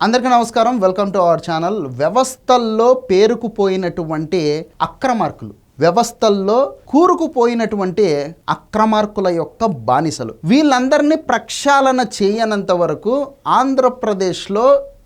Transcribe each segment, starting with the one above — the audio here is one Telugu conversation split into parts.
అందరికీ నమస్కారం. Welcome to our channel. వ్యవస్థల్లో పేరుకుపోయినటువంటి అక్రమార్కులు, వ్యవస్థల్లో కూరుకుపోయినటువంటి అక్రమార్కుల యొక్క బానిసలు, వీళ్ళందరినీ ప్రక్షాళన చేయనంత వరకు ఆంధ్రప్రదేశ్లో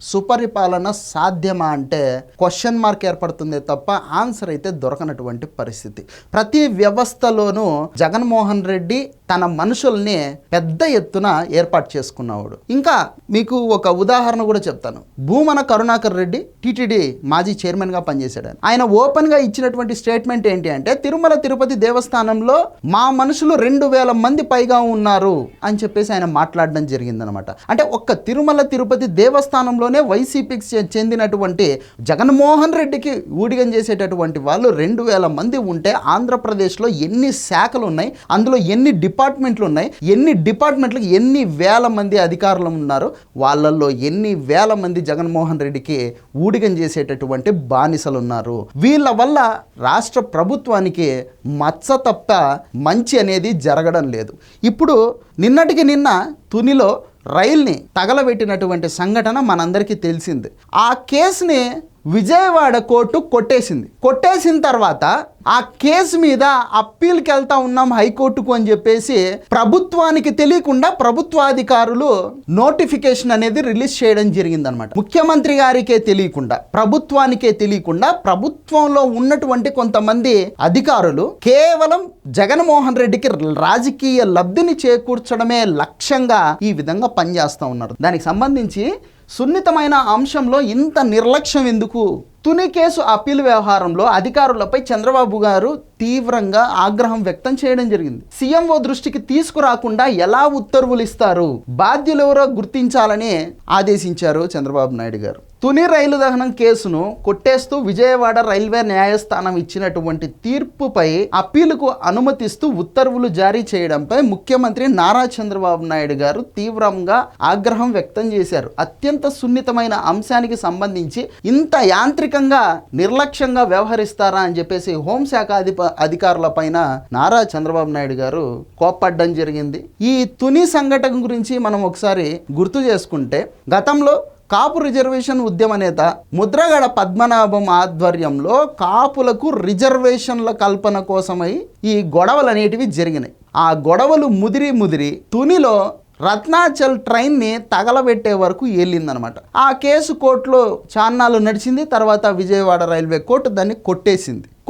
సుపరిపాలన సాధ్యమా అంటే క్వశ్చన్ మార్క్ ఏర్పడుతుంది తప్ప ఆన్సర్ అయితే దొరకనటువంటి పరిస్థితి. ప్రతి వ్యవస్థలోనూ జగన్మోహన్ రెడ్డి తన మనుషుల్ని పెద్ద ఎత్తున ఏర్పాటు చేసుకున్నవాడు. ఇంకా మీకు ఒక ఉదాహరణ కూడా చెప్తాను. భూమన కరుణాకర్ రెడ్డి టీటీడీ మాజీ చైర్మన్గా పనిచేశాడు. ఆయన ఓపెన్గా ఇచ్చినటువంటి స్టేట్మెంట్ ఏంటి అంటే, తిరుమల తిరుపతి దేవస్థానంలో మా మనుషులు 2000 మంది పైగా ఉన్నారు అని చెప్పేసి ఆయన మాట్లాడడం జరిగిందనమాట. అంటే ఒక్క తిరుమల తిరుపతి దేవస్థానంలోనే వైసీపీకి చెందినటువంటి జగన్మోహన్ రెడ్డికి ఊడిగం చేసేటటువంటి వాళ్ళు 2000 మంది ఉంటే ఆంధ్రప్రదేశ్లో ఎన్ని శాఖలు ఉన్నాయి, అందులో ఎన్ని డిపార్ట్మెంట్లు ఉన్నాయి, ఎన్ని డిపార్ట్మెంట్లకు ఎన్ని వేల మంది అధికారులు ఉన్నారు, వాళ్ళల్లో ఎన్ని వేల మంది జగన్మోహన్ రెడ్డికి ఊడిగం చేసేటటువంటి బానిసలు ఉన్నారు. వీళ్ళ వల్ల రాష్ట్ర ప్రభుత్వానికి మచ్చ తప్ప మంచి అనేది జరగడం లేదు. ఇప్పుడు నిన్నటికి నిన్న తునిలో రైల్ని తగలబెట్టినటువంటి సంఘటన మనందరికీ తెలిసింది. ఆ కేసుని విజయవాడ కోర్టు కొట్టేసిన తర్వాత ఆ కేసు మీద అప్పీల్కి వెళ్తా ఉన్నాం హైకోర్టుకు అని చెప్పేసి ప్రభుత్వానికి తెలియకుండా ప్రభుత్వాధికారులు నోటిఫికేషన్ అనేది రిలీజ్ చేయడం జరిగిందనమాట. ముఖ్యమంత్రి గారికే తెలియకుండా, ప్రభుత్వానికే తెలియకుండా ప్రభుత్వంలో ఉన్నటువంటి కొంతమంది అధికారులు కేవలం జగన్మోహన్ రెడ్డికి రాజకీయ లబ్ధిని చేకూర్చడమే లక్ష్యంగా ఈ విధంగా పనిచేస్తూ ఉన్నారు. దానికి సంబంధించి సున్నితమైన అంశంలో ఇంత నిర్లక్ష్యం ఎందుకు? తుని కేసు అప్పీల్ వ్యవహారంలో అధికారులపై చంద్రబాబు గారు తీవ్రంగా ఆగ్రహం వ్యక్తం చేయడం జరిగింది. సీఎంఓ దృష్టికి తీసుకురాకుండా ఎలా ఉత్తర్వులు ఇస్తారు, బాధ్యులెవరో గుర్తించాలని ఆదేశించారు చంద్రబాబు నాయుడు గారు. తుని రైలు దహనం కేసును కొట్టేస్తూ విజయవాడ రైల్వే న్యాయస్థానం ఇచ్చినటువంటి తీర్పుపై అప్పీలుకు అనుమతిస్తూ ఉత్తర్వులు జారీ చేయడంపై ముఖ్యమంత్రి నారా చంద్రబాబు నాయుడు గారు తీవ్రంగా ఆగ్రహం వ్యక్తం చేశారు. అత్యంత సున్నితమైన అంశానికి సంబంధించి ఇంత యాంత్రికంగా నిర్లక్ష్యంగా వ్యవహరిస్తారా అని చెప్పేసి హోంశాఖ అధికారుల పైన నారా చంద్రబాబు నాయుడు గారు కోప్పడ్డం జరిగింది. ఈ తుని సంఘటన గురించి మనం ఒకసారి గుర్తు చేసుకుంటే, గతంలో కాపు రిజర్వేషన్ ఉద్యమ నేత ముద్రగడ పద్మనాభం ఆధ్వర్యంలో కాపులకు రిజర్వేషన్ల కల్పన కోసమై ఈ గొడవలు అనేటివి జరిగినాయి. ఆ గొడవలు ముదిరి తునిలో రత్నాచల్ ట్రైన్ని తగలబెట్టే వరకు వెళ్ళిందనమాట. ఆ కేసు కోర్టులో చాన్నాళ్ళు నడిచింది. తర్వాత విజయవాడ రైల్వే కోర్టు దాన్ని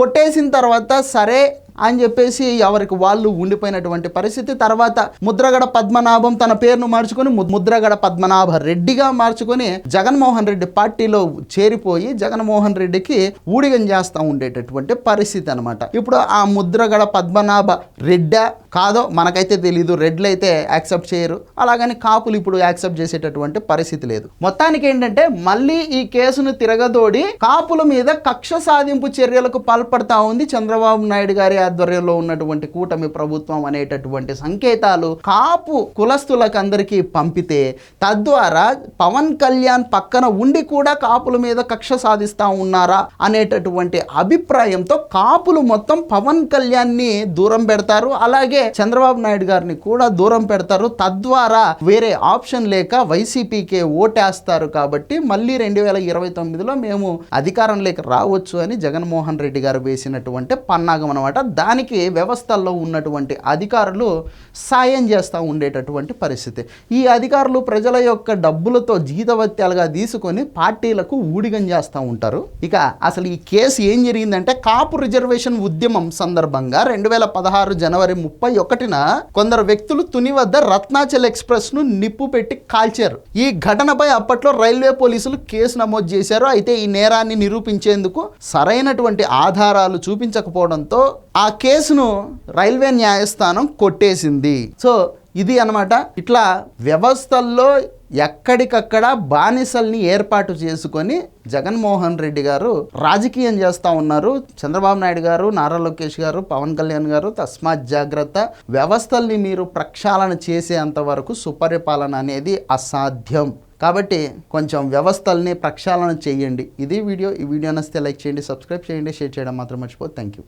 కొట్టేసిన తర్వాత సరే అని చెప్పేసి ఎవరికి వాళ్ళు ఉండిపోయినటువంటి పరిస్థితి. తర్వాత ముద్రగడ పద్మనాభం తన పేరును మార్చుకొని ముద్రగడ పద్మనాభ రెడ్డిగా మార్చుకొని జగన్మోహన్ రెడ్డి పార్టీలో చేరిపోయి జగన్మోహన్ రెడ్డికి ఊడిగం చేస్తూ ఉండేటటువంటి పరిస్థితి అనమాట. ఇప్పుడు ఆ ముద్రగడ పద్మనాభ రెడ్డా కాదో మనకైతే తెలీదు. రెడ్లు అయితే యాక్సెప్ట్ చేయరు, అలాగని కాపులు ఇప్పుడు యాక్సెప్ట్ చేసేటటువంటి పరిస్థితి లేదు. మొత్తానికి ఏంటంటే మళ్ళీ ఈ కేసును తిరగదోడి కాపుల మీద కక్ష సాధింపు చర్యలకు పాల్పడతా ఉంది చంద్రబాబు నాయుడు గారి ఆధ్వర్యంలో ఉన్నటువంటి కూటమి ప్రభుత్వం అనేటటువంటి సంకేతాలు కాపు కులస్తులకు అందరికీ పంపితే, తద్వారా పవన్ కళ్యాణ్ పక్కన ఉండి కూడా కాపుల మీద కక్ష సాధిస్తా ఉన్నారా అనేటటువంటి అభిప్రాయంతో కాపులు మొత్తం పవన్ కళ్యాణ్ని దూరం పెడతారు, అలాగే చంద్రబాబు నాయుడు గారిని కూడా దూరం పెడతారు. తద్వారా వేరే ఆప్షన్ లేక వైసీపీకే ఓటేస్తారు. కాబట్టి మళ్ళీ 2029లో మేము అధికారంలోకి రావచ్చు అని జగన్మోహన్ రెడ్డి గారు వేసినటువంటి పన్నాగం అనమాట. దానికి వ్యవస్థల్లో ఉన్నటువంటి అధికారులు సాయం చేస్తూ ఉండేటటువంటి పరిస్థితి. ఈ అధికారులు ప్రజల యొక్క డబ్బులతో జీతవత్యాలుగా తీసుకొని పార్టీలకు ఊడిగం చేస్తూ ఉంటారు. ఇక అసలు ఈ కేసు ఏం జరిగిందంటే, కాపు రిజర్వేషన్ ఉద్యమం సందర్భంగా 2016 జనవరి 31న కొందరు వ్యక్తులు తుని వద్ద రత్నాచల్ ఎక్స్ప్రెస్ ను నిప్పు పెట్టి కాల్చారు. ఈ ఘటనపై అప్పట్లో రైల్వే పోలీసులు కేసు నమోదు చేశారు. అయితే ఈ నేరాన్ని నిరూపించేందుకు సరైనటువంటి ఆధారాలు చూపించకపోవడంతో ఆ కేసును రైల్వే న్యాయస్థానం కొట్టేసింది. సో ఇది అన్నమాట. ఇట్లా వ్యవస్థల్లో ఎక్కడికక్కడ బానిసల్ని ఏర్పాటు చేసుకొని జగన్మోహన్ రెడ్డి గారు రాజకీయం చేస్తూ ఉన్నారు. చంద్రబాబు నాయుడు గారు, నారా లోకేష్ గారు, పవన్ కళ్యాణ్ గారు తస్మాత్ జాగ్రత్త. వ్యవస్థల్ని మీరు ప్రక్షాళన చేసేంత వరకు సుపరిపాలన అనేది అసాధ్యం. కాబట్టి కొంచెం వ్యవస్థల్ని ప్రక్షాళన చేయండి. ఇది వీడియో. ఈ వీడియో నచ్చితే లైక్ చేయండి, సబ్స్క్రైబ్ చేయండి, షేర్ చేయడం మాత్రం మర్చిపోదు. Thank you.